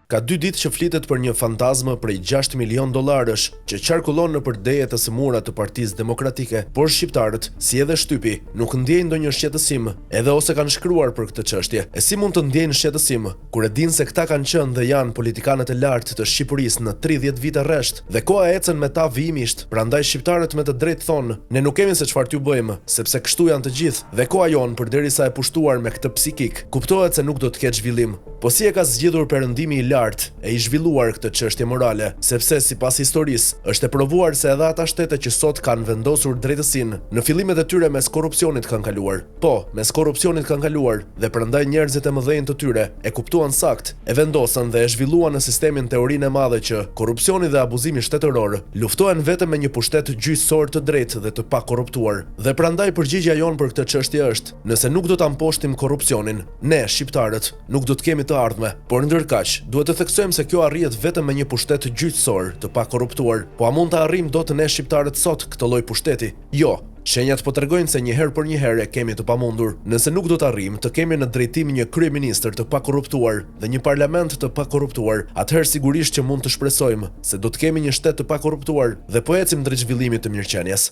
Ka 2 ditë që flitet për një fantazmë prej 6 milion dollarësh që qarkullon në përdejet të sëmura të Partisë Demokratike, por shqiptarët, si edhe shtypi, nuk ndjejnë ndonjë shqetësim, edhe ose kanë shkruar për këtë çështje. E si mund të ndjejnë shqetësim kur e dinë se këta kanë qenë dhe janë politikanët e lartë të Shqipërisë në 30 vite rresht dhe koha ecën me ta vijimisht, prandaj shqiptarët me të drejtë thonë, ne nuk kemi se çfarë t'ju bëjmë, sepse kështu janë të gjithë dhe koha jon përderisa e pushtuar me këtë psikik, kuptohet se nuk do të ketë zhvillim. Po si e ka zgjidhur perëndimi i lartë e i zhvilluar këtë çështje morale, sepse sipas historisë është e provuar se edhe ata shtete që sot kanë vendosur drejtësinë, në fillimet e tyre mes korrupsionit kanë kaluar. Po, mes korrupsionit kanë kaluar dhe prandaj njerëzit e mëdhenj të tyre e kuptuan sakt, e vendosën dhe e zhvilluan në sistemin teorinë e madhe që korrupsioni dhe abuzimi shtetëror luftohen vetëm me një pushtet gjyqësor të drejtë dhe të pakorruptuar. Dhe prandaj përgjigjja jon për këtë çështje është, nëse nuk do ta mposhtim korrupsionin, ne shqiptarët nuk do të kemi të ardhme, por ndërkaq duhet të theksojmë se kjo arrihet vetëm me një pushtet gjyqësor të pakorruptuar. Po a mund të arrijmë dot ne shqiptarët sot këtë lloj pushteti? Jo. Shenjat po tregojnë se një herë për një herë kemi të pamundur. Nëse nuk do të arrijmë të kemi në drejtim një kryeministër të pakorruptuar dhe një parlament të pakorruptuar, atëherë sigurisht që mund të shpresojmë se do të kemi një shtet të pakorruptuar dhe po ecim drejt zhvillimit të mirëqenies.